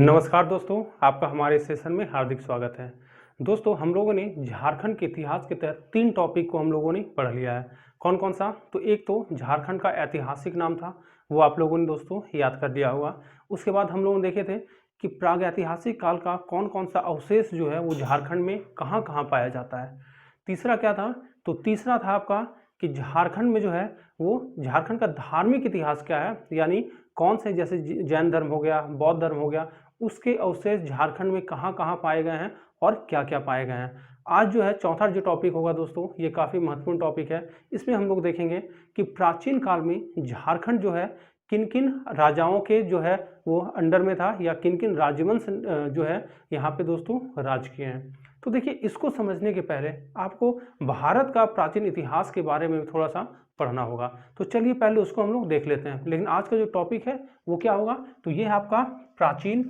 नमस्कार दोस्तों, आपका हमारे सेशन में हार्दिक स्वागत है। दोस्तों, हम लोगों ने झारखंड के इतिहास के तहत 3 टॉपिक को हम लोगों ने पढ़ लिया है। कौन-कौन सा? तो एक तो झारखंड का ऐतिहासिक नाम था, वो आप लोगों ने दोस्तों याद कर लिया होगा। उसके बाद हम लोगों ने देखे थे कि प्रागैतिहासिक काल का कौन-कौन सा अवशेष जो है वो झारखंड में कहाँ-कहाँ पाया जाता है। तीसरा क्या था? तो तीसरा था आपका कि झारखंड में जो है वो झारखंड का धार्मिक इतिहास क्या है, यानी कौन से जैसे जैन धर्म हो गया, बौद्ध धर्म हो गया, उसके अवशेष झारखंड में कहाँ-कहाँ पाए गए हैं और क्या-क्या पाए गए हैं। आज जो है चौथा जो टॉपिक होगा दोस्तों, ये काफ़ी महत्वपूर्ण टॉपिक है। इसमें हम लोग देखेंगे कि प्राचीन काल में झारखंड जो है किन-किन राजाओं के जो है वो अंडर में था या किन-किन राजवंश जो है यहाँ पे दोस्तों राज किए हैं। तो देखिए, इसको समझने के पहले आपको भारत का प्राचीन इतिहास के बारे में थोड़ा सा पढ़ना होगा। तो चलिए पहले उसको हम लोग देख लेते हैं। लेकिन आज का जो टॉपिक है वो क्या होगा? तो ये है आपका प्राचीन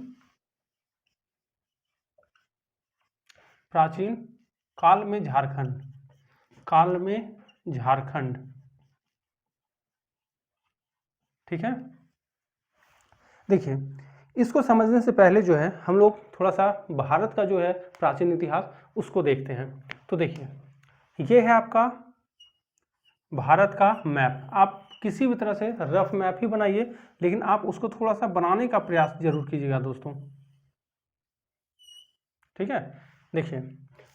काल में झारखंड। ठीक है, देखिए, इसको समझने से पहले जो है हम लोग थोड़ा सा भारत का जो है प्राचीन इतिहास उसको देखते हैं। तो देखिए, ये है आपका भारत का मैप। आप किसी भी तरह से रफ मैप ही बनाइए, लेकिन आप उसको थोड़ा सा बनाने का प्रयास जरूर कीजिएगा दोस्तों। ठीक है, देखिए,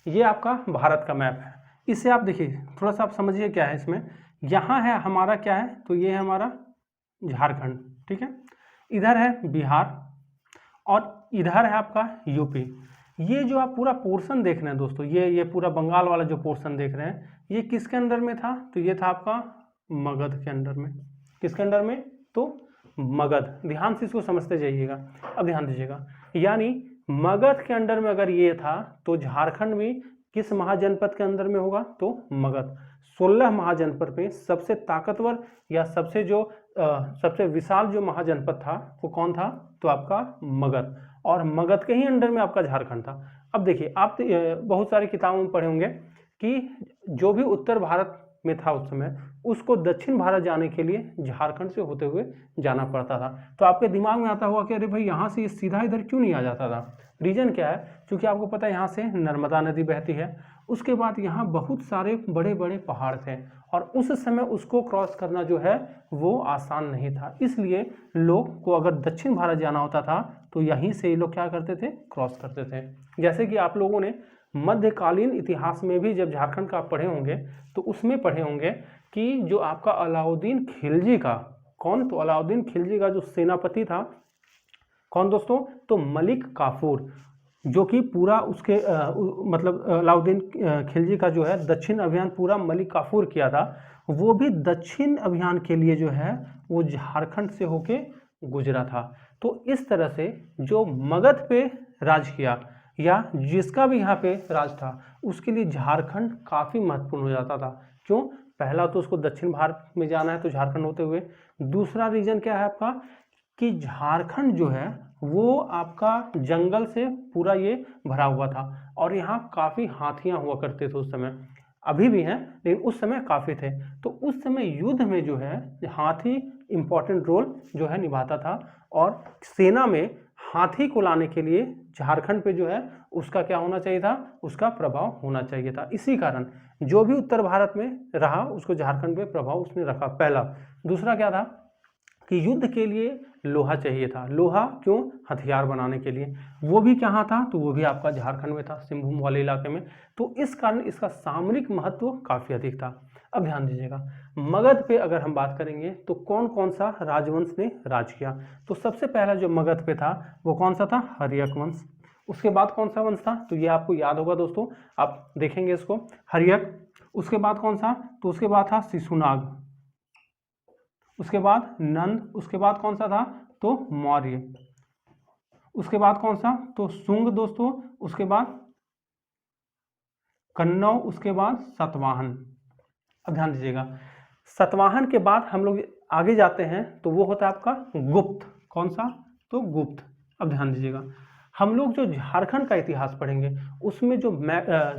ये आपका भारत का मैप है। इसे आप देखिए, थोड़ा सा आप समझिए क्या है इसमें। यहाँ है हमारा क्या है? तो ये है हमारा झारखंड। ठीक है, इधर है बिहार और इधर है आपका यूपी। ये जो आप पूरा पोर्शन देख रहे हैं दोस्तों, ये पूरा बंगाल वाला जो पोर्शन देख रहे हैं, ये किसके अंदर में था? तो ये था आपका मगध के अंदर में। किसके अंदर में? तो मगध। ध्यान से इसको समझते जाइएगा। अब ध्यान दीजिएगा, यानी मगध के अंडर में अगर ये था तो झारखंड में किस महाजनपद के अंदर में होगा? तो मगध। 16 महाजनपद में सबसे ताकतवर या सबसे विशाल जो महाजनपद था वो कौन था? तो आपका मगध। और मगध के ही अंडर में आपका झारखंड था। अब देखिए, आप बहुत सारी किताबों में पढ़े होंगे कि जो भी उत्तर भारत में था उस समय, उसको दक्षिण भारत जाने के लिए झारखंड से होते हुए जाना पड़ता था। तो आपके दिमाग में आता होगा कि अरे भाई, यहाँ से सीधा इधर क्यों नहीं आ जाता था? रीजन क्या है? क्योंकि आपको पता है यहाँ से नर्मदा नदी बहती है। उसके बाद यहाँ बहुत सारे बड़े बड़े पहाड़ थे और उस समय उसको क्रॉस करना जो है वो आसान नहीं था। इसलिए लोग को अगर दक्षिण भारत जाना होता था तो यहीं से ये लोग क्या करते थे? क्रॉस करते थे। जैसे कि आप लोगों ने मध्यकालीन इतिहास में भी जब झारखंड का पढ़े होंगे तो उसमें पढ़े होंगे कि जो आपका अलाउद्दीन खिलजी का, कौन? तो अलाउद्दीन खिलजी का जो सेनापति था, कौन दोस्तों? तो मलिक काफूर, जो कि पूरा उसके मतलब अलाउद्दीन खिलजी का जो है दक्षिण अभियान पूरा मलिक काफूर किया था। वो भी दक्षिण अभियान के लिए जो है वो झारखंड से होके गुजरा था। तो इस तरह से जो मगध पे राज किया या जिसका भी यहाँ पे राज था, उसके लिए झारखंड काफ़ी महत्वपूर्ण हो जाता था। क्यों? पहला तो उसको दक्षिण भारत में जाना है तो झारखंड होते हुए। दूसरा रीजन क्या है आपका कि झारखंड जो है वो आपका जंगल से पूरा ये भरा हुआ था और यहाँ काफ़ी हाथियाँ हुआ करते थे उस समय। अभी भी हैं, लेकिन उस समय काफ़ी थे। तो उस समय युद्ध में जो है हाथी इंपॉर्टेंट रोल जो है निभाता था और सेना में हाथी को लाने के लिए झारखंड पे जो है उसका क्या होना चाहिए था? उसका प्रभाव होना चाहिए था। इसी कारण जो भी उत्तर भारत में रहा उसको झारखंड पे प्रभाव उसने रखा, पहला। दूसरा क्या था कि युद्ध के लिए लोहा चाहिए था। लोहा क्यों? हथियार बनाने के लिए। वो भी कहाँ था? तो वो भी आपका झारखंड में था, सिंहभूम वाले इलाके में। तो इस कारण इसका सामरिक महत्व काफ़ी अधिक था। अब ध्यान दीजिएगा, मगध पे अगर हम बात करेंगे तो कौन कौन सा राजवंश ने राज किया? तो सबसे पहला जो मगध पे था वो कौन सा था? हर्यक वंश। उसके बाद कौन सा वंश था? तो ये आपको याद होगा दोस्तों, आप देखेंगे इसको, हर्यक। उसके बाद कौन सा? तो उसके बाद था शिशुनाग। उसके बाद नंद। उसके बाद कौन सा था? तो मौर्य। उसके बाद कौन सा? तो शुंग दोस्तों। उसके बाद कन्नौ। उसके बाद सतवाहन। अब ध्यान दीजिएगा, सतवाहन के बाद हम लोग आगे जाते हैं तो वो होता है आपका गुप्त। कौन सा? तो गुप्त। अब ध्यान दीजिएगा, हम लोग जो झारखंड का इतिहास पढ़ेंगे उसमें जो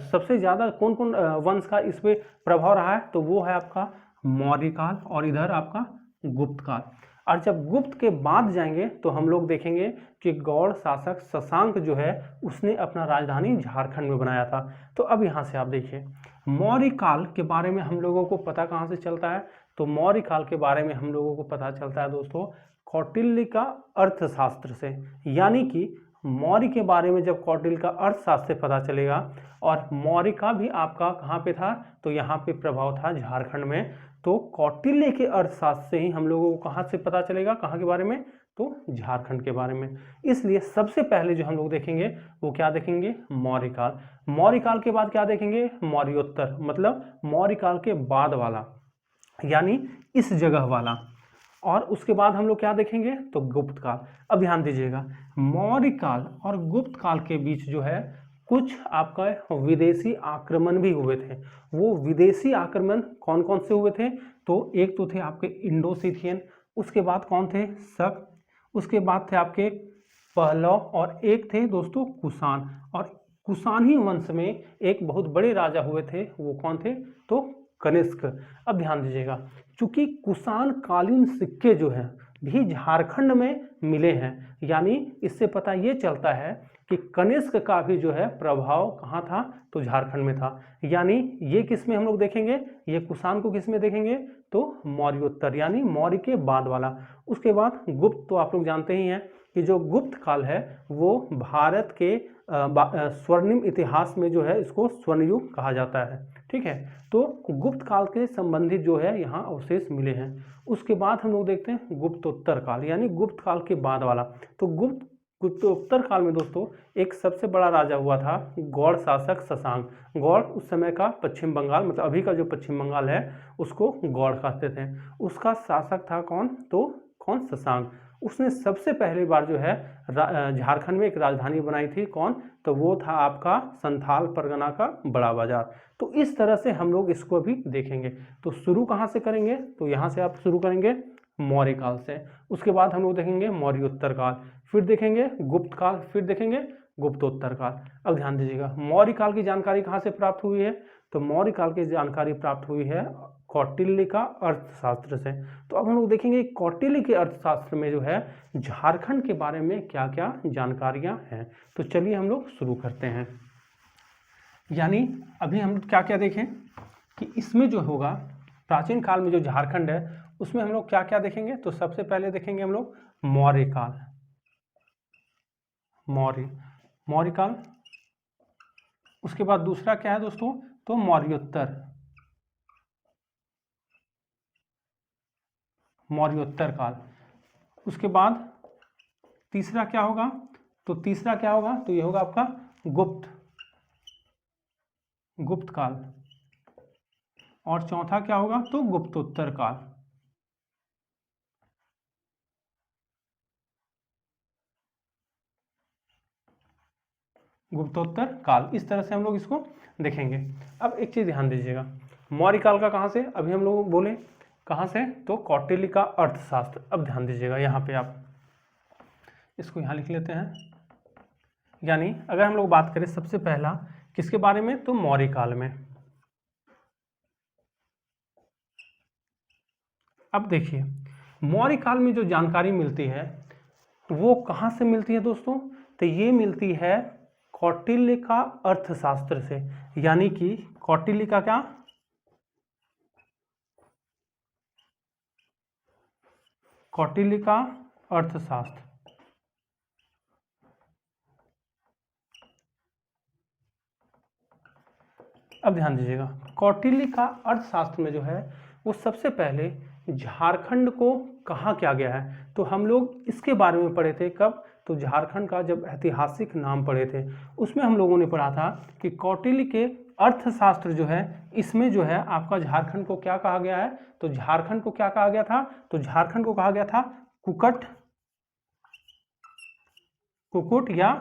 सबसे ज़्यादा कौन कौन वंश का इस पे प्रभाव रहा है तो वो है आपका मौर्य काल और इधर आपका गुप्त काल। और जब गुप्त के बाद जाएंगे तो हम लोग देखेंगे कि गौड़ शासक शशांक जो है उसने अपना राजधानी झारखंड में बनाया था। तो अब यहाँ से आप देखिए मौर्य काल के बारे में हम लोगों को पता कहाँ से चलता है, तो मौर्य काल के बारे में हम लोगों को पता चलता है दोस्तों कौटिल्य का अर्थशास्त्र से। यानी कि मौर्य के बारे में जब कौटिल्य का अर्थशास्त्र से पता चलेगा, और मौर्य का भी आपका कहाँ पे था, तो यहाँ पे प्रभाव था झारखंड में। तो कौटिल्य के अर्थशास्त्र से ही हम लोगों को कहाँ से पता चलेगा, कहाँ के बारे में, तो झारखंड के बारे में। इसलिए सबसे पहले जो हम लोग देखेंगे वो क्या देखेंगे, मौर्य काल। मौर्य काल के बाद क्या देखेंगे, मौर्योत्तर, मतलब मौर्य काल के बाद वाला, यानी इस जगह वाला। और उसके बाद हम लोग क्या देखेंगे, तो गुप्त काल। अब ध्यान दीजिएगा मौर्य काल और गुप्त काल के बीच जो है कुछ आपका विदेशी आक्रमण भी हुए थे। वो विदेशी आक्रमण कौन कौन से हुए थे, तो एक तो थे आपके इंडो सिथियन, उसके बाद कौन थे, शक, उसके बाद थे आपके पहलव, और एक थे दोस्तों कुषाण। और कुषाणी वंश में एक बहुत बड़े राजा हुए थे, वो कौन थे, तो कनिष्क। अब ध्यान दीजिएगा चूंकि कुषाण कालीन सिक्के जो हैं भी झारखंड में मिले हैं, यानी इससे पता ये चलता है कि कनिष्क का भी जो है प्रभाव कहाँ था, तो झारखंड में था। यानी ये किस में हम लोग देखेंगे, ये कुषाण को किस में देखेंगे, तो मौर्योत्तर, यानी मौर्य के बाद वाला। उसके बाद गुप्त, तो आप लोग जानते ही हैं कि जो गुप्त काल है वो भारत के स्वर्णिम इतिहास में जो है इसको स्वर्ण युग कहा जाता है। ठीक है, तो गुप्त काल के संबंधित जो है यहाँ अवशेष मिले हैं। उसके बाद हम लोग देखते हैं गुप्तोत्तर काल, यानी गुप्त काल के बाद वाला। तो गुप्तोत्तर काल में दोस्तों एक सबसे बड़ा राजा हुआ था गौड़ शासक शशांक। गौड़ उस समय का पश्चिम बंगाल, मतलब अभी का जो पश्चिम बंगाल है उसको गौड़ कहते थे। उसका शासक था कौन, तो कौन, शशांक। उसने सबसे पहली बार जो है झारखंड में एक राजधानी बनाई थी, कौन, तो वो था आपका संथाल परगना का बड़ा बाजार। तो इस तरह से हम लोग इसको भी देखेंगे। तो शुरू कहाँ से करेंगे, तो यहाँ से आप शुरू करेंगे मौर्य काल से। उसके बाद हम लोग देखेंगे मौर्योत्तर काल, फिर देखेंगे गुप्त काल, फिर देखेंगे गुप्तोत्तर काल। अब ध्यान दीजिएगा मौर्य काल की जानकारी कहाँ से प्राप्त हुई है, तो मौर्य काल की जानकारी प्राप्त हुई है कौटिल्य का अर्थशास्त्र से। तो अब हम लोग देखेंगे कौटिल्य के अर्थशास्त्र में जो है झारखंड के बारे में क्या क्या जानकारियां हैं। तो चलिए हम लोग शुरू करते हैं। यानी अभी हम क्या क्या देखें कि इसमें जो होगा प्राचीन काल में जो झारखंड है उसमें हम लोग क्या क्या देखेंगे, तो सबसे पहले देखेंगे हम लोग मौर्य काल, मौर्य काल। उसके बाद दूसरा क्या है दोस्तों, तो मौर्योत्तर काल। उसके बाद तीसरा क्या होगा, तो ये होगा आपका गुप्त काल। और चौथा क्या होगा, तो गुप्तोत्तर काल। गुप्तोत्तर काल, इस तरह से हम लोग इसको देखेंगे। अब एक चीज ध्यान दीजिएगा, मौर्य काल का कहाँ से, अभी हम लोग बोले कहाँ से, तो कौटिल्य का अर्थशास्त्र। अब ध्यान दीजिएगा यहाँ पे आप इसको यहाँ लिख लेते हैं। यानी अगर हम लोग बात करें सबसे पहला किसके बारे में, तो मौर्य काल में। अब देखिए मौर्य काल में जो जानकारी मिलती है वो कहाँ से मिलती है दोस्तों, तो ये मिलती है कौटिल्य का अर्थशास्त्र से। यानी कि कौटिल्य का क्या, कौटिल्य का अर्थशास्त्र। अब ध्यान दीजिएगा कौटिल्य का अर्थशास्त्र में जो है वो सबसे पहले झारखंड को कहा क्या गया है, तो हम लोग इसके बारे में पढ़े थे कब, तो झारखंड का जब ऐतिहासिक नाम पढ़े थे उसमें हम लोगों ने पढ़ा था कि कौटिल्य के अर्थशास्त्र जो है इसमें जो है आपका झारखंड को क्या कहा गया है, तो झारखंड को क्या कहा गया था, तो झारखंड को कहा गया था कुकुट या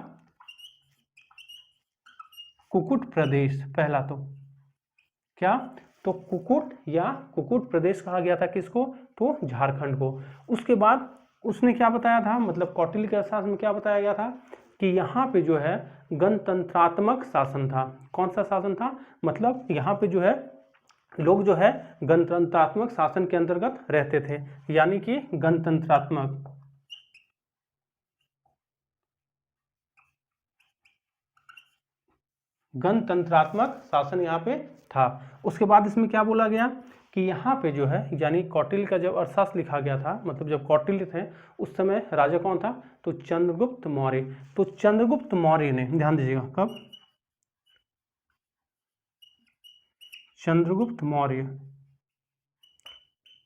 कुकुट प्रदेश। पहला तो क्या, तो कुकुट या कुकुट प्रदेश कहा गया था किसको, तो झारखंड को। उसके बाद उसने क्या बताया था, मतलब कौटिल्य के अर्थशास्त्र में क्या बताया गया था कि यहाँ पे जो है गणतंत्रात्मक शासन था। कौन सा शासन था, मतलब यहाँ पे जो है लोग जो है गणतंत्रात्मक शासन के अंतर्गत रहते थे, यानी कि गणतंत्रात्मक शासन यहाँ पे था। उसके बाद इसमें क्या बोला गया कि यहाँ पे जो है यानी कौटिल्य का जब अर्थशास्त्र लिखा गया था, मतलब जब कौटिल्य थे उस समय राजा कौन था, तो चंद्रगुप्त मौर्य। तो चंद्रगुप्त मौर्य ने, ध्यान दीजिएगा, कब, चंद्रगुप्त मौर्य,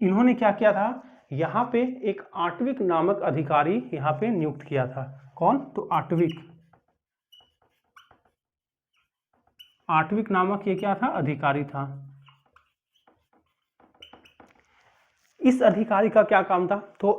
इन्होंने क्या किया था, यहाँ पे एक आट्विक नामक अधिकारी यहाँ पे नियुक्त किया था। कौन, तो आट्विक, आट्विक नामक ये क्या था, अधिकारी था। इस अधिकारी का क्या काम था, तो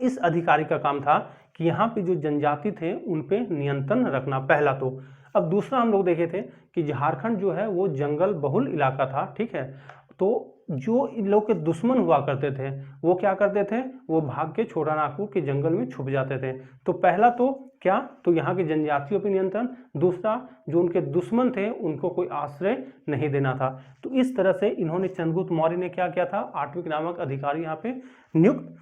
इस अधिकारी का काम था कि यहाँ पे जो जनजाति थे उन पे नियंत्रण रखना, पहला तो। अब दूसरा हम लोग देखे थे कि झारखंड जो है वो जंगल बहुल इलाका था, ठीक है। तो जो इन लोग के दुश्मन हुआ करते थे वो क्या करते थे, वो भाग के छोटा नागपुर के जंगल में छुप जाते थे। तो पहला तो क्या, तो यहाँ के जनजातियों पर नियंत्रण, दूसरा जो उनके दुश्मन थे उनको कोई आश्रय नहीं देना था। तो इस तरह से इन्होंने, चंद्रगुप्त मौर्य ने क्या किया था, आट्विक नामक अधिकारी यहाँ पे नियुक्त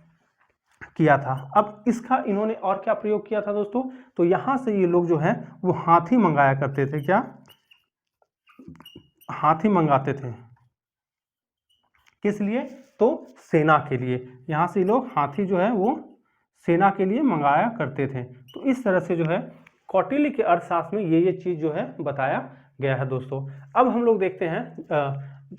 किया था। अब इसका इन्होंने और क्या प्रयोग किया था दोस्तों, तो यहां से ये लोग जो है वो हाथी मंगाया करते थे। क्या, हाथी मंगाते थे, किस लिए, तो सेना के लिए। यहां से लोग हाथी जो है वो सेना के लिए मंगाया करते थे। तो इस तरह से जो है कौटिल्य के अर्थशास्त्र में ये चीज जो है बताया गया है दोस्तों। अब हम लोग देखते हैं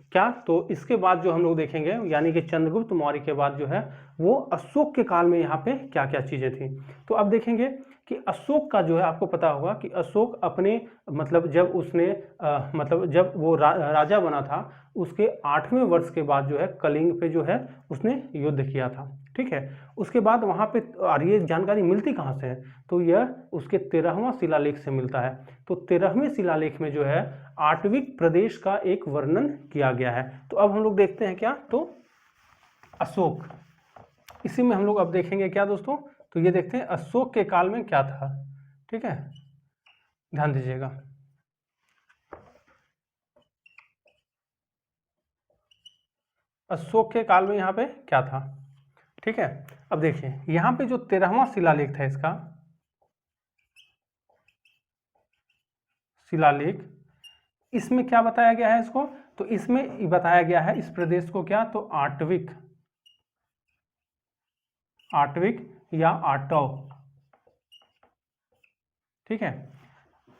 क्या, तो इसके बाद जो हम लोग देखेंगे यानी कि चंद्रगुप्त मौर्य के बाद जो है वो अशोक के काल में यहाँ पे क्या क्या चीजें थी। तो अब देखेंगे कि अशोक का जो है, आपको पता होगा कि अशोक अपने, मतलब जब उसने मतलब जब वो राजा बना था उसके 8वें वर्ष के बाद जो है कलिंग पे जो है उसने युद्ध किया था, ठीक है। उसके बाद वहां पे, और ये जानकारी मिलती कहाँ से है, तो यह उसके 13वां शिलालेख से मिलता है। तो 13वें शिलालेख में जो है आट्विक प्रदेश का एक वर्णन किया गया है। तो अब हम लोग देखते हैं क्या, तो अशोक, इसी में हम लोग अब देखेंगे क्या दोस्तों, तो ये देखते हैं अशोक के काल में क्या था, ठीक है, ध्यान दीजिएगा। अशोक के काल में यहाँ पे क्या था, ठीक है। अब देखिए यहाँ पे जो 13वां शिलालेख था, इसका शिलालेख, इसमें क्या बताया गया है इसको, तो इसमें बताया गया है इस प्रदेश को क्या, तो आट्विक, आट्विक या आटव, ठीक है।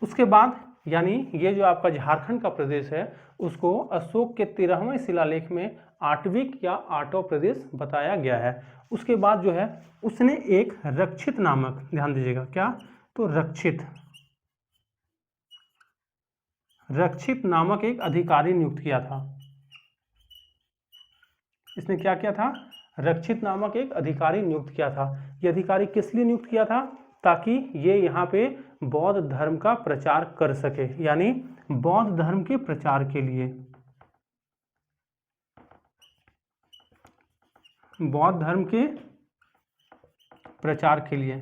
उसके बाद यानी ये जो आपका झारखंड का प्रदेश है उसको अशोक के 13वें शिलालेख में आट्विक या आटव प्रदेश बताया गया है। उसके बाद जो है उसने एक रक्षित नामक, ध्यान दीजिएगा, क्या, तो रक्षित, रक्षित नामक एक अधिकारी नियुक्त किया था। इसने क्या किया था, रक्षित नामक एक अधिकारी नियुक्त किया था। ये अधिकारी किस लिए नियुक्त किया था, ताकि ये यहाँ पे बौद्ध धर्म का प्रचार कर सके, यानी बौद्ध धर्म के प्रचार के लिए, बौद्ध धर्म के प्रचार के लिए।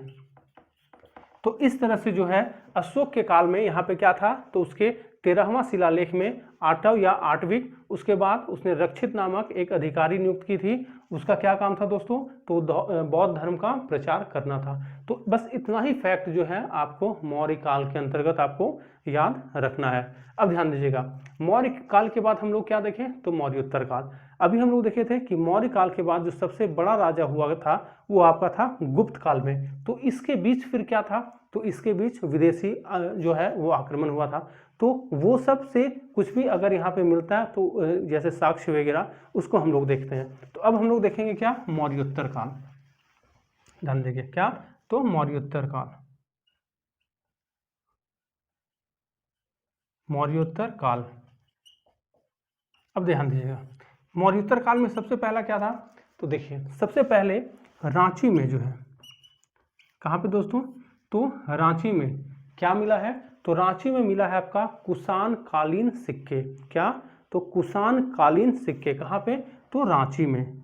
तो इस तरह से जो है अशोक के काल में यहाँ पे क्या था, तो उसके 13वां शिलालेख में आटव या आट्विक, उसके बाद उसने रक्षित नामक एक अधिकारी नियुक्त की थी। उसका क्या काम था दोस्तों, तो बौद्ध धर्म का प्रचार करना था। तो बस इतना ही फैक्ट जो है आपको मौर्य काल के अंतर्गत आपको याद रखना है। अब ध्यान दीजिएगा, मौर्य काल के बाद हम लोग क्या देखें, तो मौर्योत्तर काल। अभी हम लोग देखे थे कि मौर्य काल के बाद जो सबसे बड़ा राजा हुआ था वो आपका था गुप्त काल में। तो इसके बीच फिर क्या था, तो इसके बीच विदेशी जो है वो आक्रमण हुआ था। तो वो सब से कुछ भी अगर यहाँ पे मिलता है तो जैसे साक्ष्य वगैरह, उसको हम लोग देखते हैं। तो अब हम लोग देखेंगे क्या, मौर्योत्तर काल, ध्यान देखिए क्या, तो मौर्योत्तर काल, मौर्योत्तर काल। अब ध्यान दीजिएगा मौर्योत्तर काल में सबसे पहला क्या था, तो देखिए सबसे पहले रांची में जो है, कहाँ पे दोस्तों, तो रांची में क्या मिला है, तो रांची में मिला है आपका कुषाण कालीन सिक्के। क्या, तो कुषाण कालीन सिक्के कहाँ पे, तो रांची में।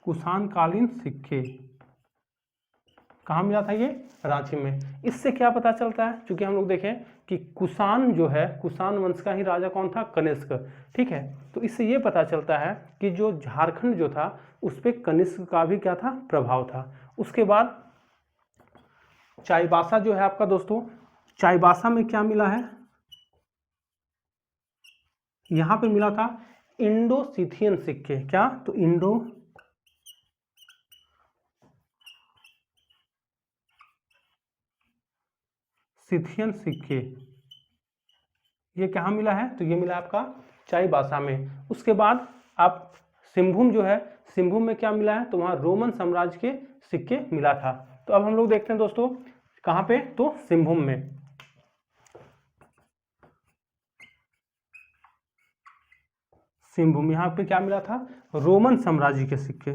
कुषाण कालीन सिक्के, कहाँ मिला था ये? रांची में। इससे क्या पता चलता है, क्योंकि हम लोग देखें कि कुषाण जो है, कुषाण वंश का ही राजा कौन था? कनिष्क। ठीक है, तो इससे ये पता चलता है कि जो झारखंड जो था उस पर कनिष्क का भी क्या था? प्रभाव था। उसके बाद चाईबासा जो है आपका दोस्तों, चाईबासा में क्या मिला है? यहां पे मिला था इंडो सिथियन सिक्के। क्या? तो इंडो सिथियन सिक्के, ये कहाँ मिला है? तो ये मिला आपका चाईबासा में। उसके बाद आप सिंहभूम जो है, सिंहभूम में क्या मिला है? तो वहाँ रोमन साम्राज्य के सिक्के मिला था। तो अब हम लोग देखते हैं दोस्तों कहाँ पे? तो सिंहभूम में। सिंहभूम, यहाँ पे क्या मिला था? रोमन साम्राज्य के सिक्के।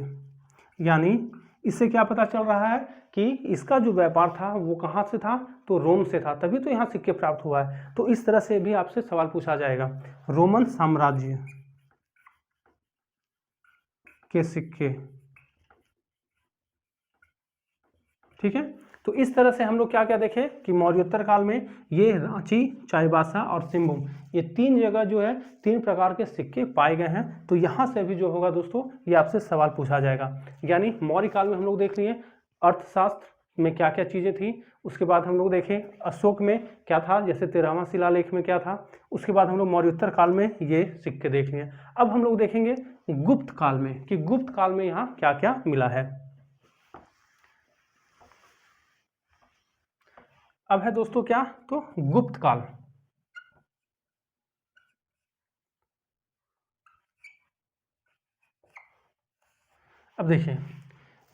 यानी इससे क्या पता चल रहा है कि इसका जो व्यापार था वो कहाँ से था? तो रोम से था, तभी तो यहाँ सिक्के प्राप्त हुआ है। तो इस तरह से भी आपसे सवाल पूछा जाएगा, रोमन साम्राज्य के सिक्के। ठीक है, तो इस तरह से हम लोग क्या क्या देखें कि मौर्योत्तर काल में ये रांची, चाईबासा और सिंहभूम, ये तीन जगह जो है तीन प्रकार के सिक्के पाए गए हैं। तो यहाँ से भी जो होगा दोस्तों ये आपसे सवाल पूछा जाएगा। यानी मौर्य काल में हम लोग देख लिए अर्थशास्त्र में क्या क्या चीज़ें थी। उसके बाद हम लोग देखें अशोक में क्या था, जैसे 13वां शिलालेख में क्या था। उसके बाद हम लोग मौर्योत्तर काल में ये सिक्के देख लिए। अब हम लोग देखेंगे गुप्त काल में कि गुप्त काल में यहाँ क्या क्या मिला है। अब है दोस्तों क्या? तो गुप्त काल। अब देखिए,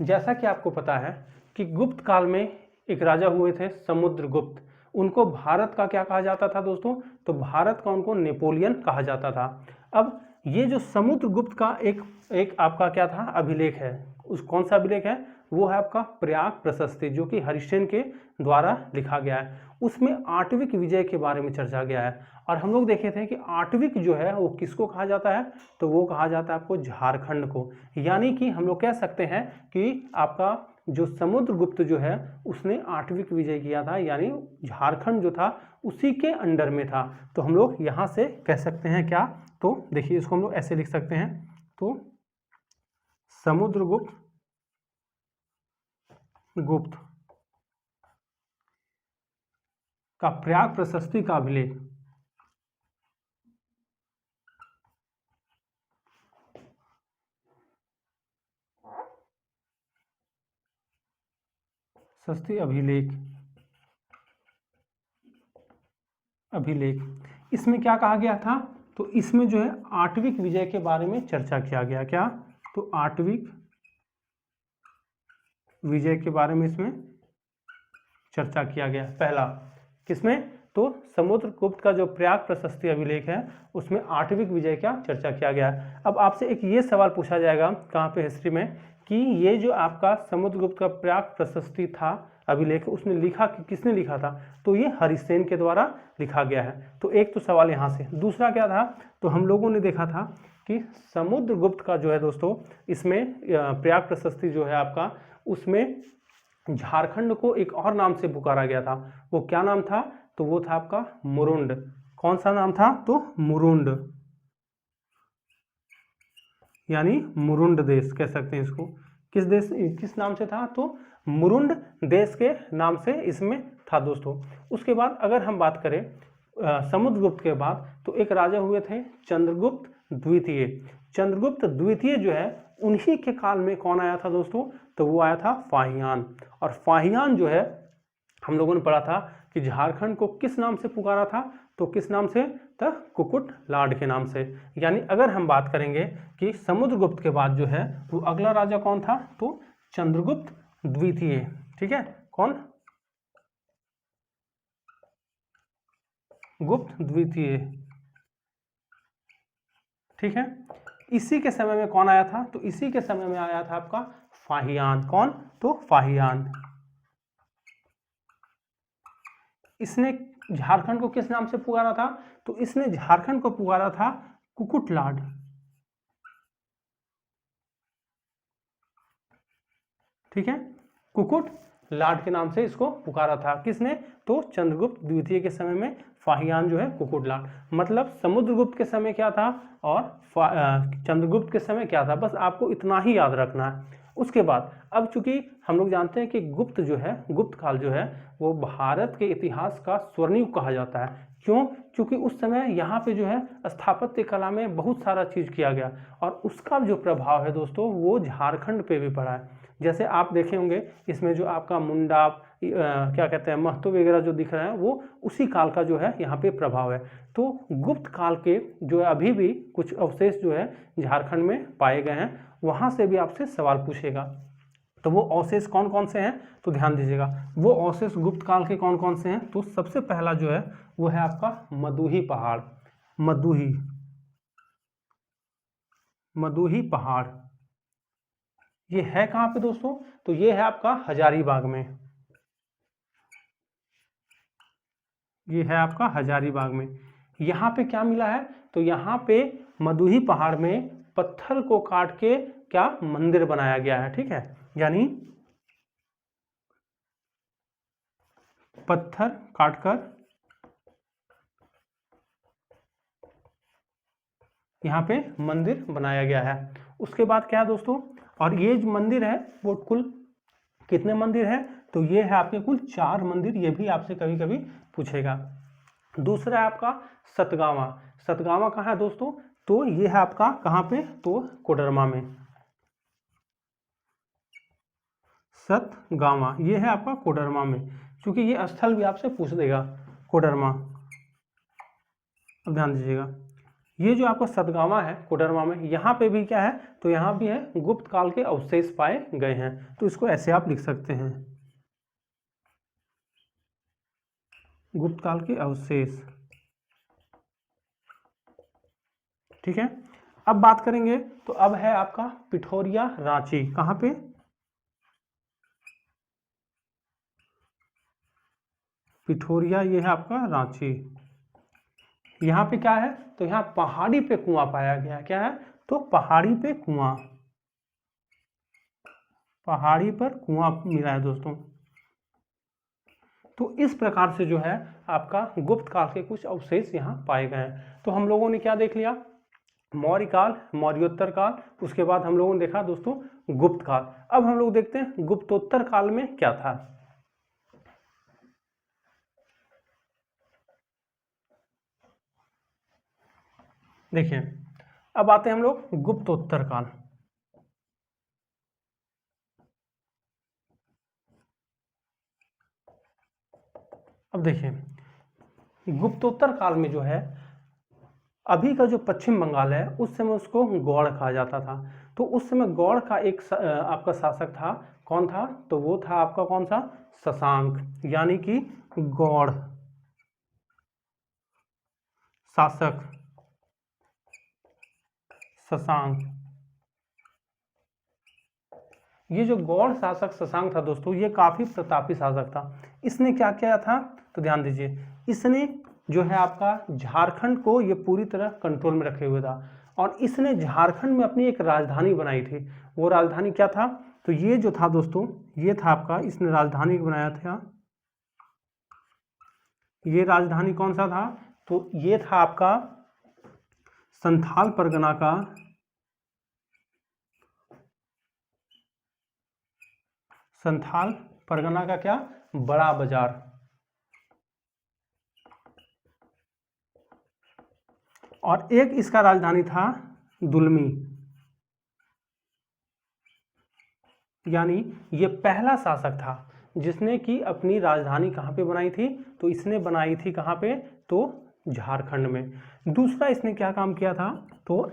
जैसा कि आपको पता है कि गुप्त काल में एक राजा हुए थे समुद्रगुप्त। उनको भारत का क्या कहा जाता था दोस्तों? तो भारत का उनको नेपोलियन कहा जाता था। अब ये जो समुद्रगुप्त का एक आपका क्या था? अभिलेख है। उस कौन सा अभिलेख है? वो है आपका प्रयाग प्रशस्ति, जो कि हरिश्चंद्र के द्वारा लिखा गया है। उसमें आठविक विजय के बारे में चर्चा गया है। और हम लोग देखे थे कि आठविक जो है वो किसको कहा जाता है? तो वो कहा जाता है आपको झारखंड को। यानी कि हम लोग कह सकते हैं कि आपका जो समुद्रगुप्त जो है उसने आठविक विजय किया था, यानी झारखंड जो था उसी के अंडर में था। तो हम लोग यहाँ से कह सकते हैं क्या? तो देखिए इसको हम लोग ऐसे लिख सकते हैं, तो समुद्रगुप्त का प्रयाग प्रशस्ति का अभिलेख, सस्ती अभिलेख इसमें क्या कहा गया था? तो इसमें जो है आठविक विजय के बारे में चर्चा किया गया। क्या? तो आठविक विजय के बारे में इसमें चर्चा किया गया। पहला किसमें? तो समुद्रगुप्त का जो प्रयाग प्रशस्ति अभिलेख है उसमें आठविक विजय का चर्चा किया गया है। अब आपसे एक ये सवाल पूछा जाएगा कहाँ पे? हिस्ट्री में, कि ये जो आपका समुद्रगुप्त का प्रयाग प्रशस्ति था अभिलेख, उसने लिखा कि किसने लिखा था? तो ये हरिसेन के द्वारा लिखा गया है। तो एक तो सवाल यहाँ से। दूसरा क्या था? तो हम लोगों ने देखा था कि समुद्रगुप्त का जो है दोस्तों इसमें प्रयाग प्रशस्ति जो है आपका, उसमें झारखंड को एक और नाम से पुकारा गया था। वो क्या नाम था? तो वो था आपका मुरुंड। कौन सा नाम था? तो मुरुंड, यानी मुरुंड देश कह सकते हैं इसको। किस देश, किस नाम से था? तो मुरुंड देश के नाम से इसमें था दोस्तों। उसके बाद अगर हम बात करें समुद्रगुप्त के बाद, तो एक राजा हुए थे चंद्रगुप्त द्वितीय। चंद्रगुप्त द्वितीय जो है उन्हीं के काल में कौन आया था दोस्तों? तो वो आया था फाहियान। और फाहियान जो है हम लोगों ने पढ़ा था कि झारखंड को किस नाम से पुकारा था? तो किस नाम से? तो कुकुट लाड के नाम से। यानी अगर हम बात करेंगे कि समुद्रगुप्त के बाद जो है वो अगला राजा कौन था? तो चंद्रगुप्त द्वितीय। ठीक है, कौन? गुप्त द्वितीय। ठीक है, इसी के समय में कौन आया था? तो इसी के समय में आया था आपका फाहियान। कौन? तो फाहियान। इसने झारखंड को किस नाम से पुकारा था? तो इसने झारखंड को पुकारा था कुकुटलाड। ठीक है, कुकुट लॉर्ड के नाम से इसको पुकारा था। किसने? तो चंद्रगुप्त द्वितीय के समय में फाहियान जो है कुकुट लॉर्ड, मतलब समुद्रगुप्त के समय क्या था और चंद्रगुप्त के समय क्या था, बस आपको इतना ही याद रखना है। उसके बाद अब चूंकि हम लोग जानते हैं कि गुप्त जो है, गुप्त काल जो है वो भारत के इतिहास का स्वर्ण युग कहा जाता है। क्यों? क्योंकि उस समय यहाँ पे जो है स्थापत्य कला में बहुत सारा चीज किया गया और उसका जो प्रभाव है दोस्तों वो झारखंड पे भी पड़ा है। जैसे आप देखे होंगे इसमें जो आपका मुंडा क्या कहते हैं महतो वगैरह जो दिख रहे हैं वो उसी काल का जो है यहाँ पे प्रभाव है। तो गुप्त काल के जो है अभी भी कुछ अवशेष जो है झारखंड में पाए गए हैं, वहां से भी आपसे सवाल पूछेगा। तो वो अवशेष कौन कौन से हैं तो ध्यान दीजिएगा, वो अवशेष गुप्त काल के कौन कौन से हैं। तो सबसे पहला जो है वो है आपका मदुही पहाड़। मदुही, मदुही पहाड़ ये है कहाँ पे दोस्तों? तो ये है आपका हजारीबाग में, ये है आपका हजारीबाग में। यहाँ पे क्या मिला है? तो यहाँ पे मदुही पहाड़ में पत्थर को काट के क्या मंदिर बनाया गया है, ठीक है, यानी पत्थर काटकर यहाँ पे मंदिर बनाया गया है। उसके बाद क्या है दोस्तों, और ये जो मंदिर है वो कुल कितने मंदिर है? तो ये है आपके कुल 4 मंदिर, ये भी आपसे कभी कभी पूछेगा। दूसरा है आपका सतगावा। सतगावा कहाँ है दोस्तों? तो ये है आपका कहाँ पे? तो कोडरमा में। सतगावा ये है आपका कोडरमा में, क्योंकि ये स्थल भी आपसे पूछ देगा कोडरमा। अब ध्यान दीजिएगा, ये जो आपका सतगावा है कोडरमा में, यहाँ पे भी क्या है? तो यहाँ भी है गुप्त काल के अवशेष पाए गए हैं। तो इसको ऐसे आप लिख सकते हैं, गुप्त काल के अवशेष, ठीक है। अब बात करेंगे तो अब है आपका पिठोरिया रांची। कहाँ पे? पिठोरिया ये है आपका रांची। यहाँ पे क्या है? तो यहाँ पहाड़ी पे कुआं पाया गया। क्या है? तो पहाड़ी पे कुआं, पहाड़ी पर कुआं मिला है दोस्तों। तो इस प्रकार से जो है आपका गुप्त काल के कुछ अवशेष यहाँ पाए गए हैं। तो हम लोगों ने क्या देख लिया? मौर्य काल, मौर्योत्तर काल, उसके बाद हम लोगों ने देखा दोस्तों गुप्त काल। अब हम लोग देखते हैं गुप्तोत्तर काल में क्या था। देखिए अब आते हैं हम लोग गुप्तोत्तर काल। अब देखिए गुप्तोत्तर काल में जो है अभी का जो पश्चिम बंगाल है उस समय उसको गौड़ कहा जाता था। तो उस समय गौड़ का एक आपका शासक था। कौन था? तो वो था आपका कौन सा? शशांक, यानी कि गौड़ शासक शशांक। ये जो गौड़ शासक शशांक था दोस्तों ये काफी प्रतापी शासक था। इसने क्या किया था? तो ध्यान दीजिए, इसने जो है आपका झारखंड को ये पूरी तरह कंट्रोल में रखे हुए था और इसने झारखंड में अपनी एक राजधानी बनाई थी। वो राजधानी क्या था? तो ये जो था दोस्तों ये था आपका, इसने राजधानी बनाया था। ये राजधानी कौन सा था? तो ये था आपका संथाल परगना का संथाल परगना का क्या? बड़ा बाजार। और एक इसका राजधानी था दुलमी, यानी ये पहला शासक था जिसने कि अपनी राजधानी कहाँ पे बनाई थी? तो इसने बनाई थी कहाँ पे? तो झारखंड में। दूसरा इसने क्या काम किया था? तो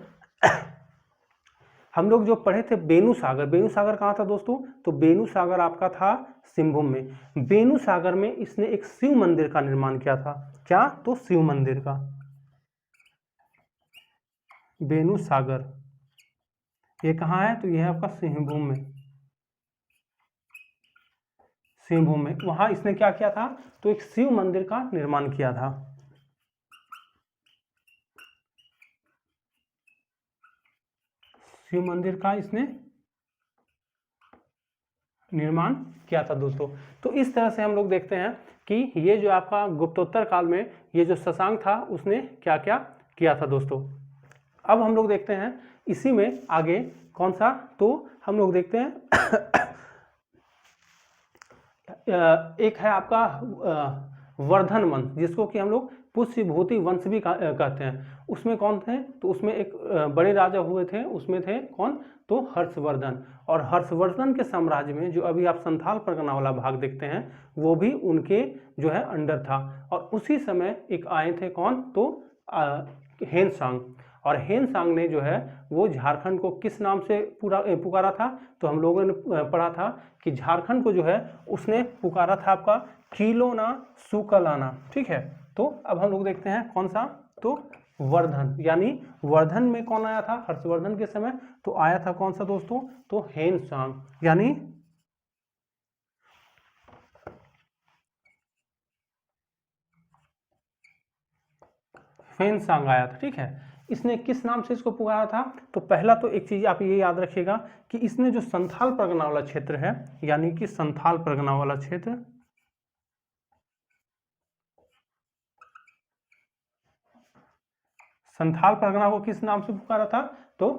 हम लोग जो पढ़े थे बेनू सागर, बेनू सागर कहाँ था दोस्तों? तो बेनू सागर आपका था सिंहभूम में। बेनू सागर में इसने एक शिव मंदिर का निर्माण किया था। क्या? तो शिव मंदिर का। बेनू सागर ये कहाँ है? तो यह है आपका सिंहभूम में, सिंहभूम में। वहां इसने क्या किया था? तो एक शिव मंदिर का निर्माण किया था। शिव मंदिर का इसने निर्माण किया था दोस्तों। तो इस तरह से हम लोग देखते हैं कि ये जो आपका गुप्तोत्तर काल में ये जो शशांक था उसने क्या क्या किया था दोस्तों। अब हम लोग देखते हैं इसी में आगे कौन सा, तो हम लोग देखते हैं एक है आपका वर्धन वंश, जिसको कि हम लोग पुष्यभूति वंश भी कहते हैं। उसमें कौन थे, तो उसमें एक बड़े राजा हुए थे, उसमें थे कौन, तो हर्षवर्धन। और हर्षवर्धन के साम्राज्य में जो अभी आप संथाल परगना वाला भाग देखते हैं वो भी उनके जो है अंडर था। और उसी समय एक आए थे कौन, तो हेनसांग। और हेनसांग ने जो है वो झारखंड को किस नाम से पुकारा था, तो हम लोगों ने पढ़ा था कि झारखंड को जो है उसने पुकारा था आपका किलोना सुकलाना। ठीक है, तो अब हम लोग देखते हैं कौन सा, तो वर्धन, यानी वर्धन में कौन आया था हर्षवर्धन के समय, तो आया था कौन सा दोस्तों, तो हेनसांग, यानी हेनसांग आया था। ठीक है, इसने किस नाम से इसको पुकारा था, तो पहला तो एक चीज आप ये याद रखिएगा कि इसने जो संथाल परगना वाला क्षेत्र है, यानी कि संथाल परगना वाला क्षेत्र, संथाल परगना को किस नाम से पुकारा था, तो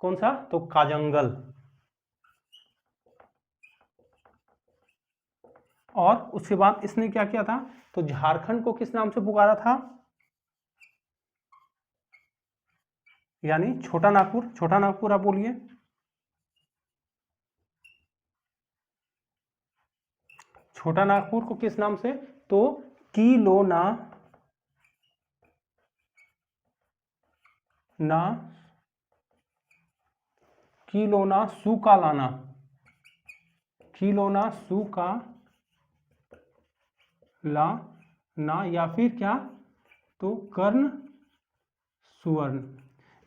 कौन सा, तो काजंगल। और उसके बाद इसने क्या किया था, तो झारखंड को किस नाम से पुकारा था, यानी छोटा नागपुर। छोटा नागपुर आप बोलिए, छोटा नागपुर को किस नाम से, तो किलोना ना किलोना सुकालाना, किलोना सुकालाना, या फिर क्या, तो कर्ण सुवर्ण।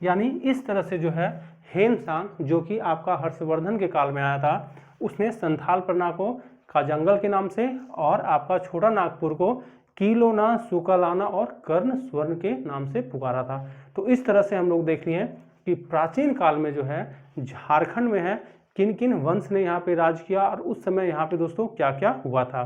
यानी इस तरह से जो है हेनसांग, जो कि आपका हर्षवर्धन के काल में आया था, उसने संथाल परगना को काजंगल के नाम से और आपका छोटा नागपुर को किलोना सुकालाना और कर्ण स्वर्ण के नाम से पुकारा था। तो इस तरह से हम लोग देख लिए कि प्राचीन काल में जो है झारखंड में है किन किन वंश ने यहाँ पे राज किया और उस समय यहाँ पे दोस्तों क्या क्या हुआ था।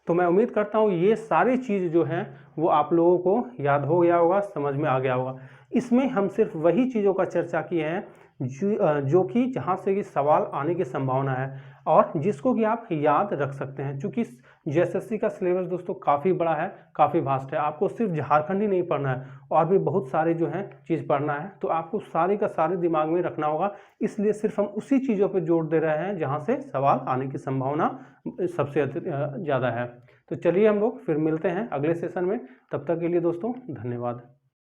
तो मैं उम्मीद करता हूँ ये सारी चीज़ जो है वो आप लोगों को याद हो गया होगा, समझ में आ गया होगा। इसमें हम सिर्फ वही चीज़ों का चर्चा किए हैं जो कि जहाँ से कि सवाल आने की संभावना है और जिसको कि आप याद रख सकते हैं। चूँकि जेएसएससी का सिलेबस दोस्तों काफ़ी बड़ा है, काफ़ी वास्ट है, आपको सिर्फ झारखंड ही नहीं पढ़ना है और भी बहुत सारे जो हैं चीज़ पढ़ना है, तो आपको सारे का सारे दिमाग में रखना होगा। इसलिए सिर्फ हम उसी चीज़ों पर जोर दे रहे हैं जहाँ से सवाल आने की संभावना सबसे ज़्यादा है। तो चलिए हम लोग फिर मिलते हैं अगले सेशन में, तब तक के लिए दोस्तों धन्यवाद।